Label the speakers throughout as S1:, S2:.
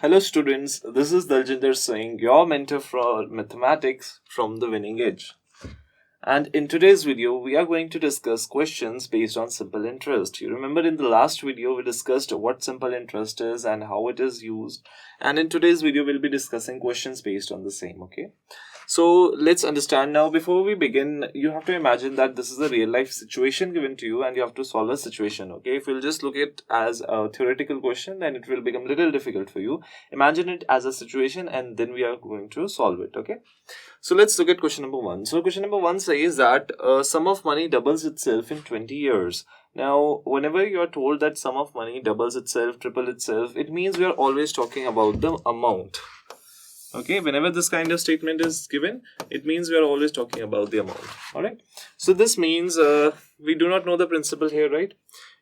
S1: Hello students, this is Daljinder Singh, your mentor for mathematics from the winning edge. And in today's video, we are going to discuss questions based on simple interest. You remember in the last video, we discussed what simple interest is and how it is used. And in today's video, we'll be discussing questions based on the same, okay? So let's understand now. Before we begin, you have to imagine that this is a real life situation given to you and you have to solve a situation, okay? If you'll just look at it as a theoretical question, then it will become a little difficult for you. Imagine it as a situation and then we are going to solve it, okay? So let's look at question number 1. So question number 1 says that a sum of money doubles itself in 20 years. Now, whenever you are told that sum of money doubles itself, triple itself, it means we are always talking about the amount. Okay, whenever this kind of statement is given, it means we are always talking about the amount. Alright, so this means we do not know the principle here, right?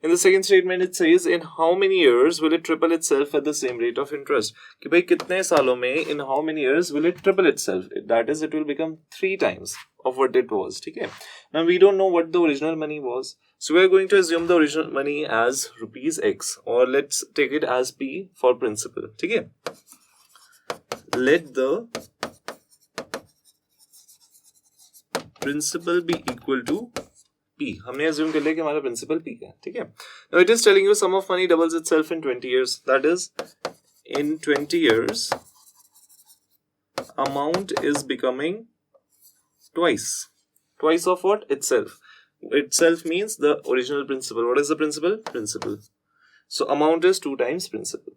S1: In the second statement, it says, in how many years will it triple itself at the same rate of interest? Ki bhai, kitne saalon mein, in how many years will it triple itself? That is, it will become 3 times of what it was. Okay? Now, we don't know what the original money was. So, we are going to assume the original money as rupees X, or let's take it as P for principal. Okay? Let the principal be equal to P. हमने assume कर लिया कि हमारा principal P है, ठीक है? Now it is telling you sum of money doubles itself in 20 years. That is, in 20 years, amount is becoming twice. Twice of what? Itself. Itself means the original principal. What is the principal? Principal. So amount is 2 times principal.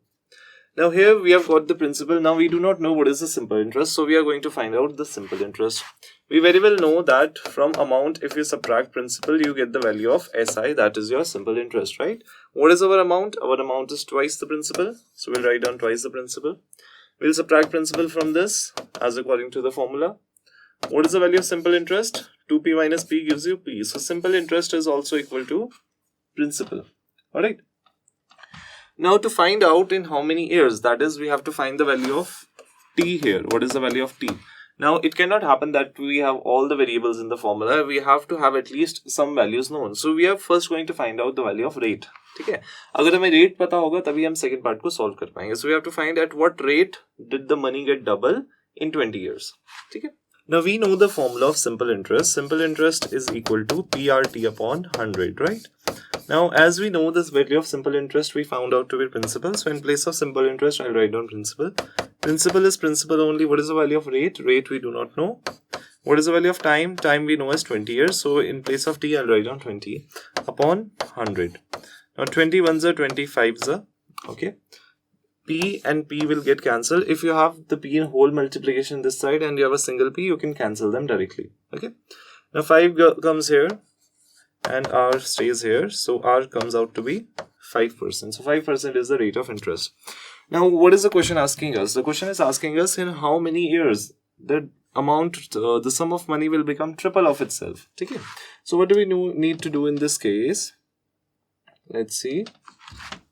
S1: Now here we have got the principal. Now we do not know what is the simple interest. So we are going to find out the simple interest. We very well know that from amount, if you subtract principal, you get the value of SI. That is your simple interest, right? What is our amount? Our amount is twice the principal. So we'll write down twice the principal. We'll subtract principal from this as according to the formula. What is the value of simple interest? 2P minus P gives you P. So simple interest is also equal to principal. Alright. Now to find out in how many years, that is, we have to find the value of T here. What is the value of T? Now it cannot happen that we have all the variables in the formula. We have to have at least some values known. So we are first going to find out the value of rate. ठीक है? अगर हमें rate पता होगा तभी हम second part को solve कर पाएंगे. So we have to find at what rate did the money get double in 20 years. ठीक है? Now we know the formula of simple interest. Simple interest is equal to PRT upon 100, right? Now, as we know this value of simple interest, we found out to be principal. So, in place of simple interest, I'll write down principal. Principal is principal only. What is the value of rate? Rate we do not know. What is the value of time? Time we know as 20 years. So, in place of T, I'll write down 20 upon 100. Now, 20 ones are 25s are. Okay. P and P will get cancelled. If you have the P in whole multiplication this side and you have a single P, you can cancel them directly. Okay. Now, 5 comes here. And R stays here. So R comes out to be 5%. So 5% is the rate of interest. Now, what is the question asking us? The question is asking us in how many years the amount, the sum of money will become triple of itself. Okay. So what do we need to do in this case? Let's see.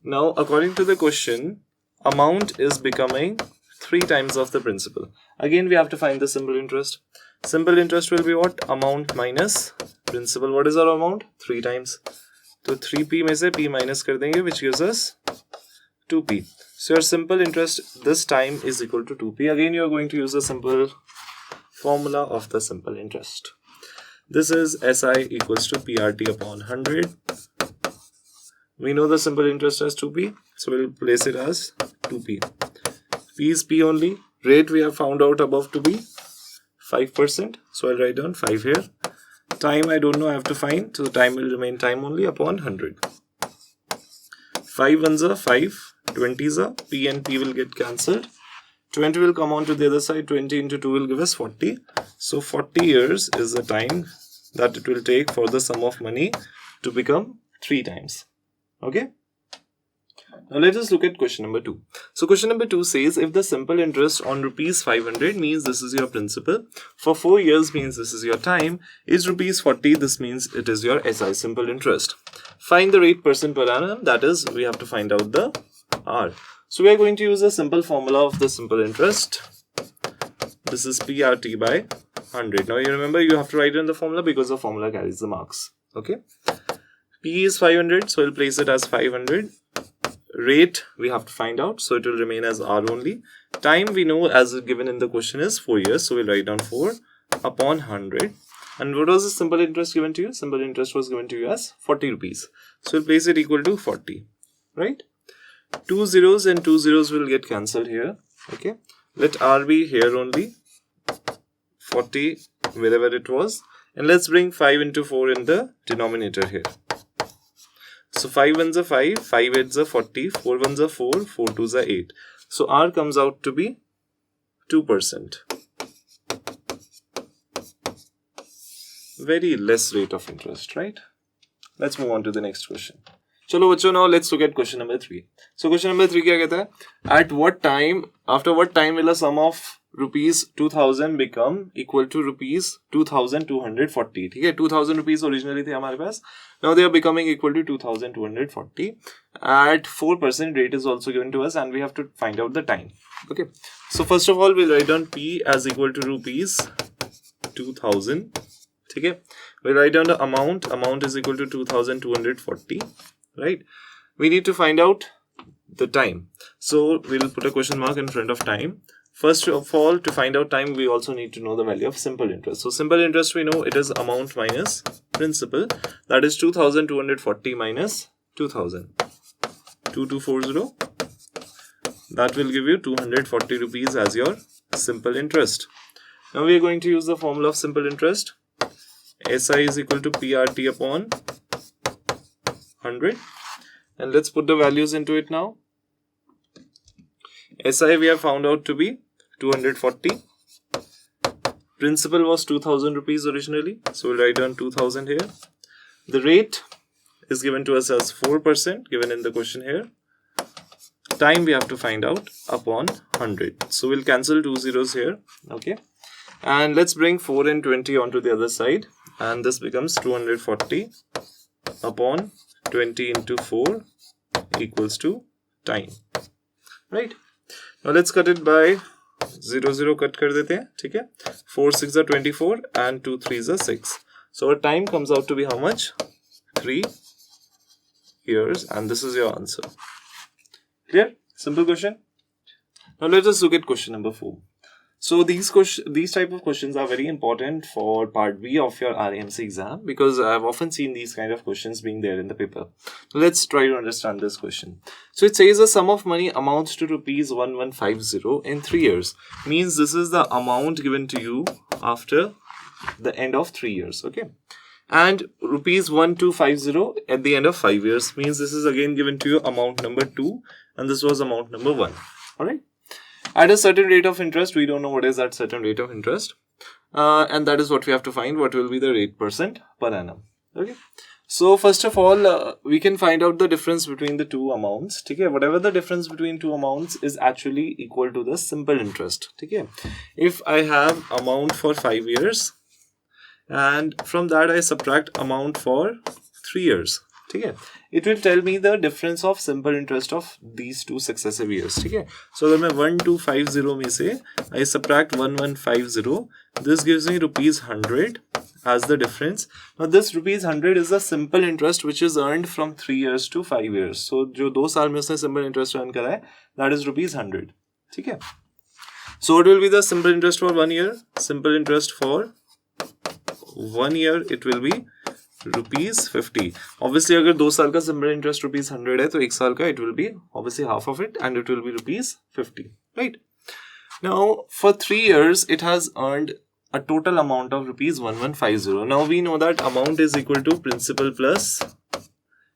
S1: Now, according to the question, amount is becoming 3 times of the principal. Again, we have to find the simple interest. Simple interest will be what? Amount minus principal. What is our amount? 3 times. So 3P में से P minus कर देंगे, which gives us 2P. So your simple interest this time is equal to 2P. Again, you are going to use the simple formula of the simple interest. This is SI equals to PRT upon 100. We know the simple interest as 2P. So we'll place it as 2P. P is P only. Rate we have found out above to be 5%. So I'll write down 5 here. Time I don't know, I have to find. So time will remain time only upon 100. 5 ones are 5. 20s are P and P will get cancelled. 20 will come on to the other side. 20 into 2 will give us 40. So 40 years is the time that it will take for the sum of money to become 3 times. Okay. Now let us look at question number 2. So question number 2 says if the simple interest on rupees 500 means this is your principal, for 4 years means this is your time, is rupees 40, this means it is your SI simple interest. Find the rate percent per annum, that is we have to find out the R. So we are going to use a simple formula of the simple interest. This is PRT by 100. Now you remember you have to write in the formula because the formula carries the marks. Okay. P is 500, so I'll place it as 500. rate we have to find out, so it will remain as R only. Time we know as given in the question is 4 years, so we'll write down 4 upon 100. And what was the simple interest given to you? Simple interest was given to you as 40 rupees. So we'll place it equal to 40, right? 2 zeros and 2 zeros will get cancelled here. Okay, let R be here only, 40 wherever it was, and let's bring 5 into 4 in the denominator here. So 5 ones are 5, 5 eights are 40, 4 ones are 4, 4 twos are 8. So R comes out to be 2%. Very less rate of interest, right? Let's move on to the next question. Chalo bachcho, now let's look at question number 3. So question number 3 kya kehta hai? At what time, after what time will a sum of rupees 2000 become equal to rupees 2240? ठीक है, 2000 rupees originally थे हमारे पास. Now they are becoming equal to 2240. At 4% rate is also given to us, and we have to find out the time. Okay, so first of all we'll write down P as equal to rupees 2000. Okay, we'll write down the amount. Amount is equal to 2240. Right? We need to find out the time. So we'll put a question mark in front of time. First of all, to find out time, we also need to know the value of simple interest. So simple interest, we know it is amount minus principal. That is 2240 minus 2000. 2240. That will give you 240 rupees as your simple interest. Now we are going to use the formula of simple interest. SI is equal to PRT upon 100, and let's put the values into it now. SI we have found out to be 240. Principal was 2000 rupees originally, so we'll write down 2000 here. The rate is given to us as 4%, given in the question here. Time we have to find out upon 100, so we'll cancel 2 zeros here. Okay, and let's bring 4 and 20 onto the other side, and this becomes 240 upon 20 into 4 equals to time, right? Now let's cut it by 0 0 cut kar dete hain, theek hai? 4 6 are 24 and 2 3s are 6. So our time comes out to be how much? 3 years, and this is your answer. Clear? Simple question. Now let us look at question number 4. So these type of questions are very important for part B of your RIMC exam, because I've often seen these kind of questions being there in the paper. So let's try to understand this question. So it says a sum of money amounts to rupees 1150 in 3 years. Means this is the amount given to you after the end of 3 years. Okay. And rupees 1250 at the end of 5 years. Means this is again given to you amount number 2, and this was amount number 1. Alright. At a certain rate of interest, we don't know what is that certain rate of interest, and that is what we have to find. What will be the rate percent per annum? Okay. So first of all, we can find out the difference between the two amounts. Okay. Whatever the difference between two amounts is actually equal to the simple interest. Okay. If I have amount for 5 years, and from that I subtract amount for 3 years. Okay. It will tell me the difference of simple interest of these two successive years. Okay. So अगर मैं 1250 में से I subtract 1150, this gives me rupees 100 as the difference. Now this rupees 100 is the simple interest which is earned from 3 years to 5 years. So जो 2 साल में उसने simple interest earn करा है, that is rupees 100. ठीक है. So what will be the simple interest for 1 year? Simple interest for 1 year, it will be rupees 50. Obviously अगर 2 साल का simple interest rupees 100 है, तो 1 साल का it will be obviously half of it, and it will be rupees 50, right? Now for 3 years it has earned a total amount of rupees 1150. Now we know that amount is equal to principal plus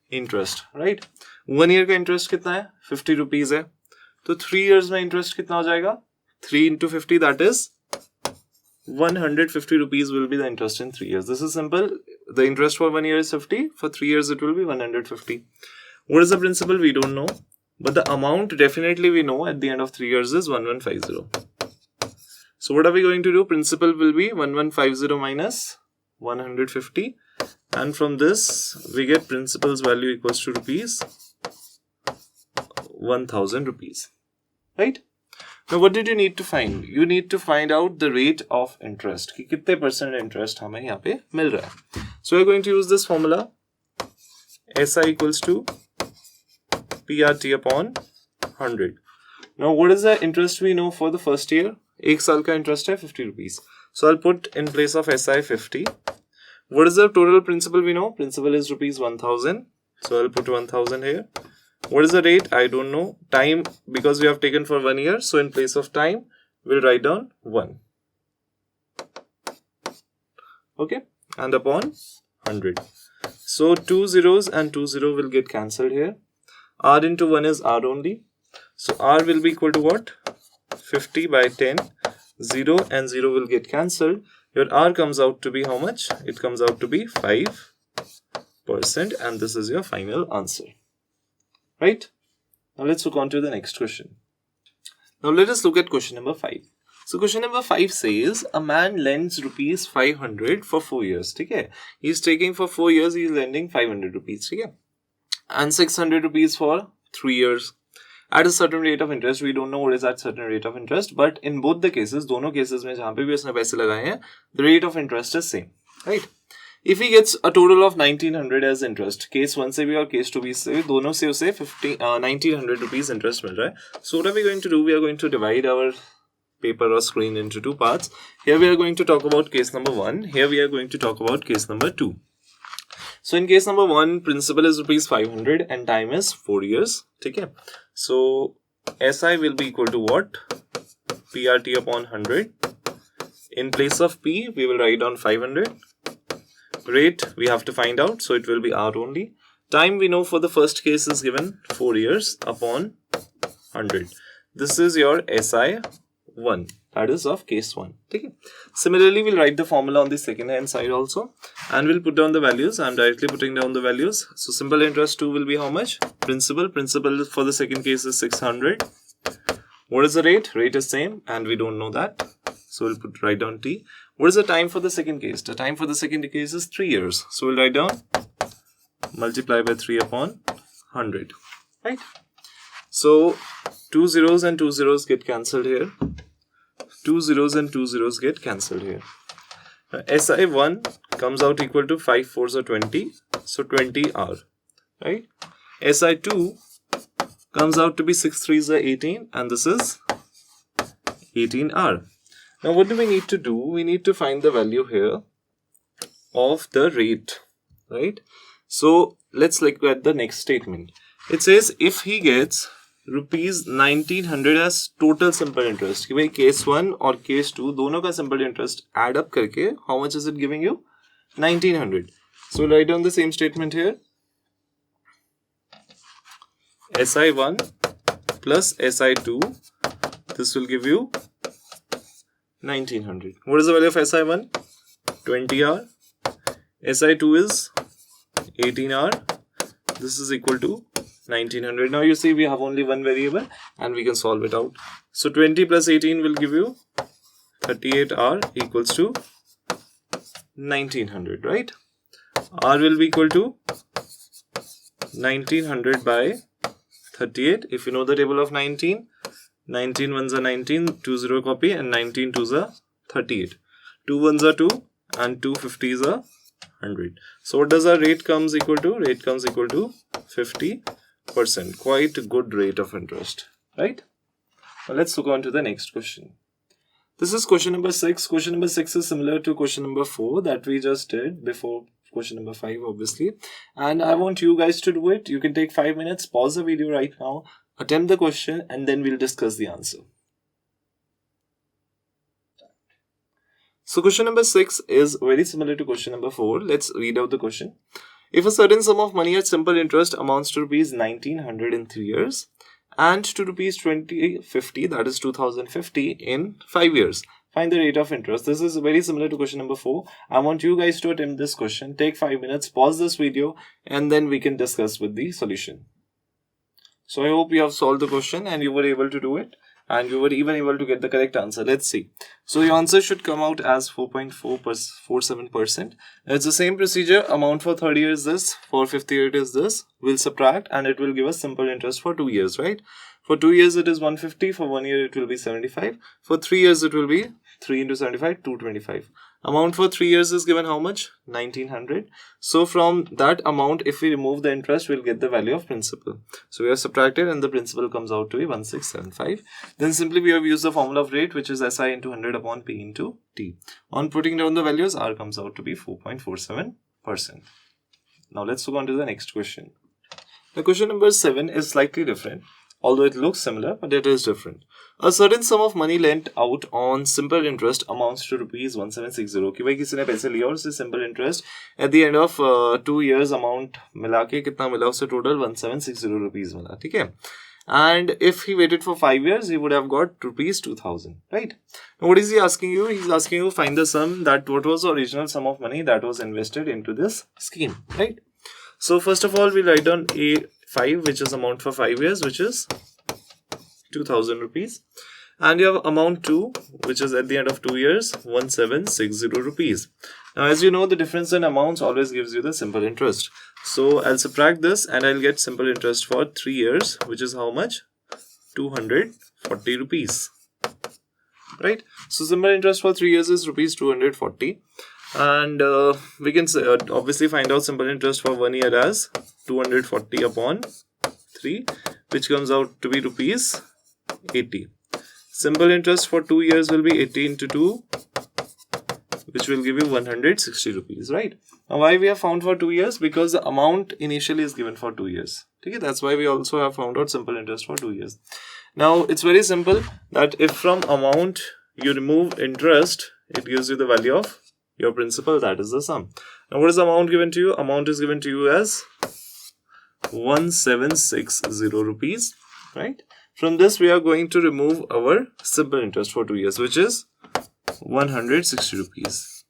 S1: interest, right? 1 year का interest कितना है? 50 rupees है, तो 3 years में interest कितना हो जाएगा? 3 into 50, that is 150 rupees will be the interest in 3 years. This is simple. The interest for 1 year is 50. For 3 years, it will be 150. What is the principal? We don't know. But the amount definitely we know at the end of 3 years is 1150. So what are we going to do? Principal will be 1150 minus 150. And from this, we get principal's value equals to rupees 1000 rupees. Right? Now what did you need to find? You need to find out the rate of interest. कि कितने percent interest हमें यहाँ पे मिल रहा है. So we are going to use this formula. SI equals to PRT upon 100. Now what is the interest we know for the first year? 1 साल का interest है 50 rupees. So I'll put in place of SI 50. What is the total principal we know? Principal is rupees 1000. So I'll put 1000 here. What is the rate? I don't know. Time, because we have taken for 1 year. So in place of time, we'll write down 1. Okay. And upon 100. So 2 zeros and 2 0 will get cancelled here. R into 1 is R only. So R will be equal to what? 50 by 10. 0 and 0 will get cancelled. Your R comes out to be how much? It comes out to be 5%, and this is your final answer. Right? Now let's look on to the next question. Now let us look at question number 5. So question number 5 says a man lends rupees 500 for 4 years. Okay? He is taking for 4 years, he is lending 500 rupees. Okay? And 600 rupees for 3 years. At a certain rate of interest, we don't know what is that certain rate of interest, but in both the cases, दोनों cases में जहाँ पे भी उसने पैसे लगाए हैं, the rate of interest is same, right? If he gets a total of 1900 as interest, case 1 से भी और case 2 से भी दोनों से उसे 1900 rupees interest मिल रहा है. So what are we going to do? We are going to divide our paper or screen into 2 parts. Here we are going to talk about case number 1. Here we are going to talk about case number 2. So in case number 1, principal is rupees 500 and time is 4 years. Okay. So SI will be equal to what? PRT upon 100. In place of P, we will write down 500. Rate, we have to find out. So it will be R only. Time we know for the first case is given 4 years upon 100. This is your SI 1. That is of case 1. Okay. Similarly, we'll write the formula on the second hand side also. And we'll put down the values. I'm directly putting down the values. So simple interest 2 will be how much? Principal. Principal for the second case is 600. What is the rate? Rate is same and we don't know that. So we'll write down T. What is the time for the second case? The time for the second case is 3 years. So we'll write down multiply by 3 upon 100. Right? So 2 zeros and 2 zeros get cancelled here. 2 zeros and 2 zeros get cancelled here. SI1 comes out equal to 5 4s are 20. So 20R. Right? SI2 comes out to be 6 3s are 18. And this is 18R. Now what do we need to do? We need to find the value here of the rate. Right? So let's look at the next statement. It says if he gets rupees 1900 as total simple interest, कि भाई case 1 और case 2 दोनों का simple interest add up करके how much is it giving you? 1900. So write down the same statement here. SI1 plus SI2, this will give you 1900. What is the value of SI1? 20R. SI2 is 18R. This is equal to 1900. Now you see we have only one variable and we can solve it out. So 20 plus 18 will give you 38R equals to 1900, right? R will be equal to 1900 by 38. If you know the table of 19, 19 ones are 19, 2 0 copy, and 19 twos are 38. 2 ones are 2 and 2 50s are 100. So what does our rate comes equal to? Rate comes equal to 50%. Quite a good rate of interest, right? Now let's look on to the next question. This is question number 6. Question number 6 is similar to question number 4 that we just did before question number 5, obviously. And I want you guys to do it. You can take 5 minutes, pause the video right now, attempt the question, and then we'll discuss the answer. So question number 6 is very similar to question number 4. Let's read out the question. If a certain sum of money at simple interest amounts to rupees 1900 in 3 years and to rupees 2050, that is 2050 in 5 years, find the rate of interest. This is very similar to question number 4. I want you guys to attempt this question. Take 5 minutes, pause this video, and then we can discuss with the solution. So I hope you have solved the question and you were able to do it. And you were even able to get the correct answer. Let's see. So your answer should come out as 4.47%. It's the same procedure. Amount for third year is this. For fifth year it is this. We'll subtract and it will give us simple interest for 2 years, right? For 2 years it is 150. For 1 year it will be 75. For 3 years it will be 3 into 75, 225. Amount for 3 years is given how much? 1900. So from that amount, if we remove the interest, we'll get the value of principal. So we have subtracted and the principal comes out to be 1675. Then simply we have used the formula of rate, which is SI into 100 upon P into T. On putting down the values, R comes out to be 4.47%. Now let's move on to the next question. The question number 7 is slightly different. Although it looks similar, but it is different. A certain sum of money lent out on simple interest amounts to rupees 1760. कि भाई किसी ने पैसे लिया और उसे simple interest at the end of 2 years amount मिला के कितना मिला उसे total 1760 rupees मिला, ठीक है? And if he waited for 5 years, he would have got rupees 2000, right? Now what is he asking you? He's asking you to find the sum that what was the original sum of money that was invested into this scheme, right? So first of all, we write down A5, which is amount for 5 years, which is 2000 rupees. And you have amount 2, which is at the end of 2 years, 1760 rupees. Now, as you know, the difference in amounts always gives you the simple interest. So I'll subtract this and I'll get simple interest for 3 years, which is how much? 240 rupees. Right? So simple interest for 3 years is rupees 240. And we can obviously find out simple interest for 1 year as 240 upon 3, which comes out to be rupees 80. Simple interest for 2 years will be 80 into 2, which will give you 160 rupees, right? Now, why we have found for 2 years? Because the amount initially is given for 2 years. Okay, that's why we also have found out simple interest for 2 years. Now, it's very simple that if from amount you remove interest, it gives you the value of your principal, that is the sum. Now, what is the amount given to you? Amount is given to you as 1760 rupees, right? From this, we are going to remove our simple interest for 2 years, which is 160 rupees.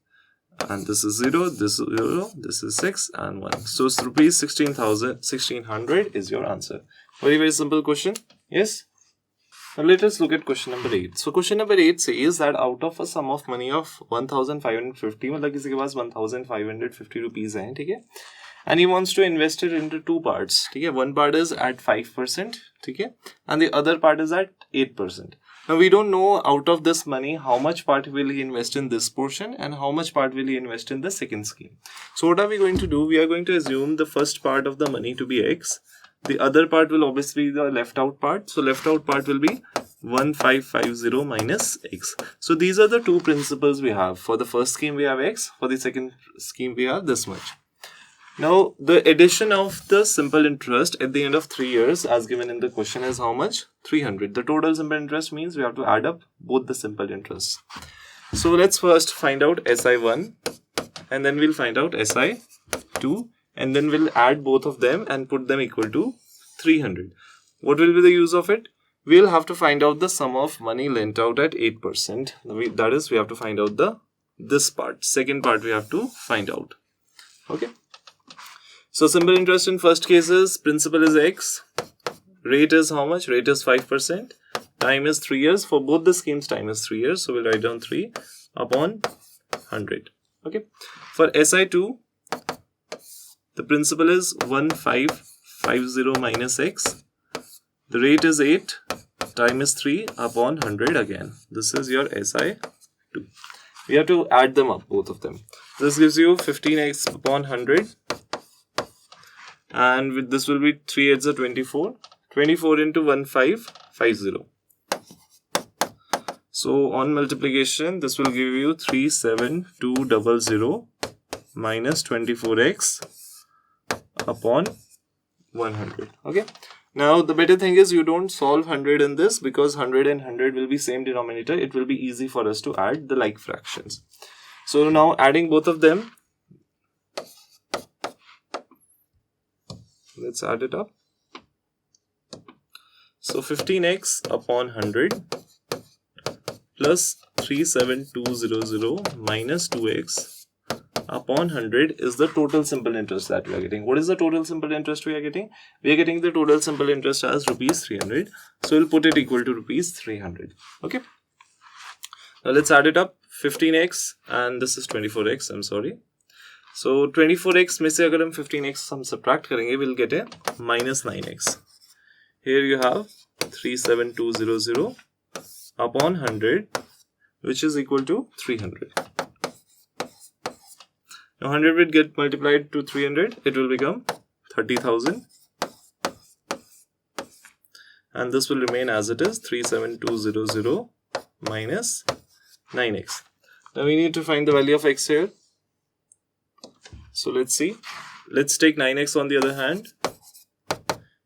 S1: And this is 0, this is 0, this is 6 and 1. So, rupees 1600 is your answer. Very, very simple question. Yes? Now, let us look at question number 8. So, question number 8 says that out of a sum of money of 1550, मतलब किसी के पास 1550 rupees है, ठीक है? And he wants to invest it into 2 parts, ठीक है? One part is at 5%, ठीक है? And the other part is at 8%. Now, we don't know out of this money how much part will he invest in this portion and how much part will he invest in the second scheme. So, what are we going to do? We are going to assume the first part of the money to be X. The other part will obviously be the left out part. So, left out part will be 1550 minus X. So, these are the two principles we have. For the first scheme, we have X. For the second scheme, we have this much. Now, the addition of the simple interest at the end of 3 years as given in the question is how much? 300. The total simple interest means we have to add up both the simple interests. So, let's first find out SI1 and then we'll find out SI2 and then we'll add both of them and put them equal to 300. What will be the use of it? We'll have to find out the sum of money lent out at 8%. That is, we have to find out this part. Second part we have to find out. Okay. So, simple interest in first case is principal is X. Rate is how much? Rate is 5%. Time is 3 years. For both the schemes, time is 3 years. So, we'll write down 3 upon 100. Okay. For SI2, the principal is 1550 minus X. The rate is 8. Time is 3 upon 100 again. This is your SI2. We have to add them up, both of them. This gives you 15X upon 100. And with this will be 3 8s are 24. 24 into 1550. So on multiplication, this will give you 37200 minus 24x upon 100. Okay. Now the better thing is you don't solve 100 in this because 100 and 100 will be same denominator. It will be easy for us to add the like fractions. So now adding both of them. Let's add it up. So 15x upon 100 plus 37200 minus 2x upon 100 is the total simple interest that we are getting. What is the total simple interest we are getting? We are getting the total simple interest as rupees 300. So we'll put it equal to rupees 300. Okay. Now let's add it up. 15x and this is 24x. I'm sorry. So 24x में से अगर हम 15x हम subtract करेंगे, we'll get a minus 9x. Here you have 37200 upon 100, which is equal to 300. Now 100 will get multiplied to 300, it will become 30,000. And this will remain as it is, 37200 minus 9x. Now we need to find the value of x here. So let's see. Let's take 9x on the other hand.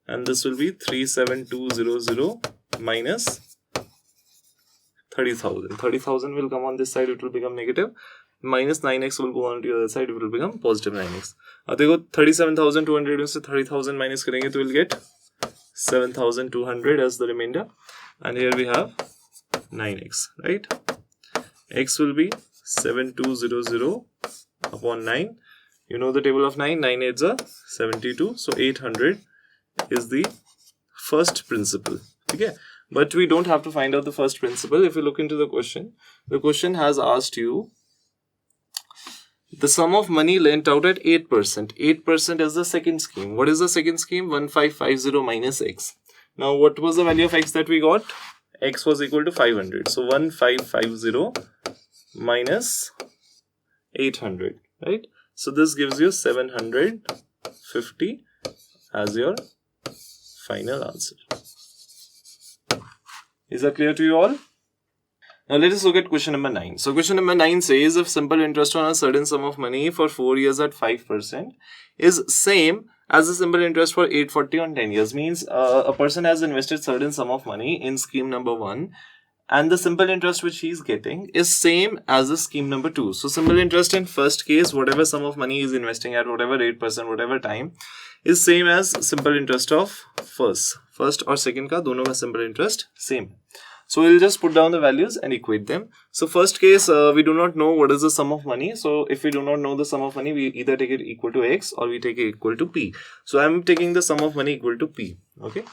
S1: And this will be 37200 minus 30,000. 30,000 will come on this side, it will become negative. Minus 9x will go on to the other side, it will become positive 9x. अब देखो 37,200 में से 30,000 minus करेंगे तो we'll get 7,200 as the remainder. And here we have 9x, right? X will be 7200 upon 9. You know the table of 9. 9 8s are 72. So 800 is the first principle. Okay? But we don't have to find out the first principle. If you look into the question has asked you the sum of money lent out at 8%. 8% is the second scheme. What is the second scheme? 1550 minus x. Now what was the value of x that we got? X was equal to 500. So 1550 minus 800, right? So this gives you 750 as your final answer. Is that clear to you all? Now let us look at question number 9. So question number 9 says if simple interest on a certain sum of money for 4 years at 5% is same as the simple interest for 840 on 10 years. Means a person has invested certain sum of money in scheme number 1 and the simple interest which he is getting is same as the scheme number 2. So simple interest in first case, whatever sum of money he is investing at, whatever 8%, whatever time, is same as simple interest of first or second ka dono ka simple interest same. So we'll just put down the values and equate them. So first case, we do not know what is the sum of money. So if we do not know the sum of money, we either take it equal to x or we take it equal to p. So I'm taking the sum of money equal to p. Okay.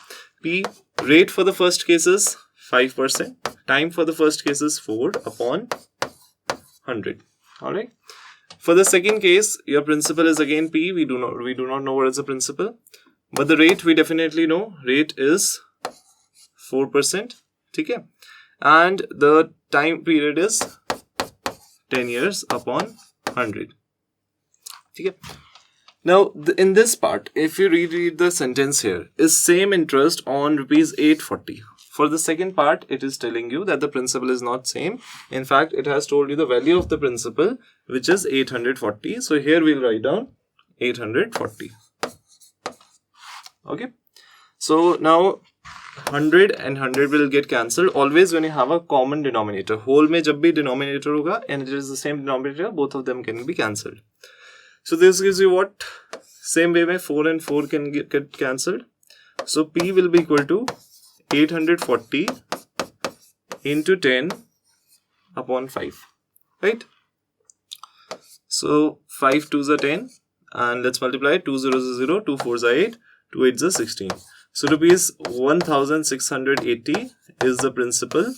S1: P rate for the first case is 5%. Time for the first case is 4 upon 100. Alright. For the second case, your principal is again p. We do not know what is the principal. But the rate we definitely know. Rate is 4%. Okay, and the time period is 10 years upon 100. Okay. Now in this part, if you reread the sentence here, is same interest on rupees 840. For the second part, it is telling you that the principal is not same. In fact, it has told you the value of the principal, which is 840. So here we'll write down 840. Okay. So now 100 and 100 will get cancelled. Always when you have a common denominator, whole mein jab bhi denominator hoga and it is the same denominator, both of them can be cancelled. So this gives you what? Same way mein 4 and 4 can get cancelled. So P will be equal to 840 into 10 upon 5, right? So 5 2s are 10 and let's multiply. 2 0s are 0, 2 4s are 8, 2 8s are 16. So rupees 1680 is the principal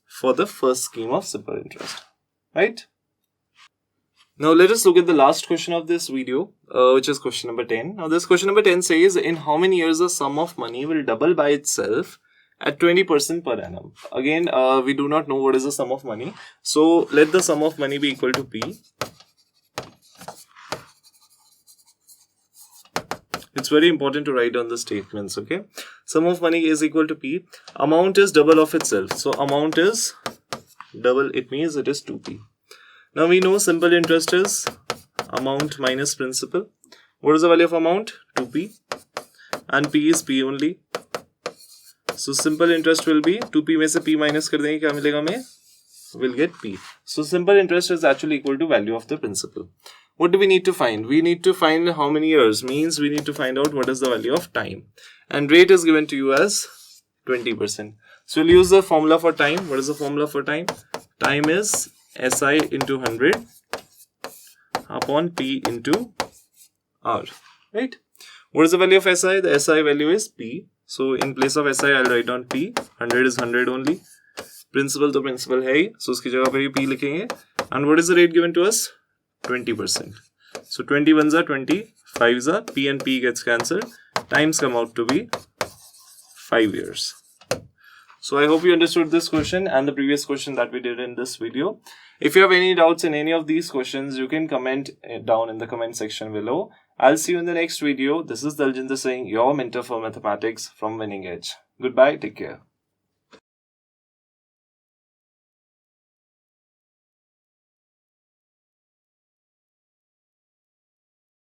S1: for the first scheme of simple interest, right? Now let us look at the last question of this video, which is question number 10. Now this question number 10 says in how many years the sum of money will double by itself at 20% per annum. Again, we do not know what is the sum of money. So let the sum of money be equal to P. It's very important to write down the statements, okay? Sum of money is equal to P. Amount is double of itself. So amount is double, it means it is 2P. Now we know simple interest is amount minus principal. What is the value of amount? 2P. And P is P only. So simple interest will be 2P में से P minus कर देंगे क्या मिलेगा हमें? We'll get P. So simple interest is actually equal to value of the principal. What do we need to find? We need to find how many years. Means we need to find out what is the value of time. And rate is given to you as 20%. So we'll use the formula for time. What is the formula for time? Time is SI into 100 upon P into R. Right? What is the value of SI? The SI value is P. So in place of SI, I'll write down P. 100 is 100 only. Principal to principal hai. So uski jagah pe P likhenge. And what is the rate given to us? 20%. So 20 ones are 20, 5s are, P and P gets cancelled. Times come out to be 5 years. So I hope you understood this question and the previous question that we did in this video. If you have any doubts in any of these questions, you can comment down in the comment section below. I'll see you in the next video. This is Daljinder Singh, your mentor for mathematics from Winning Edge. Goodbye. Take care.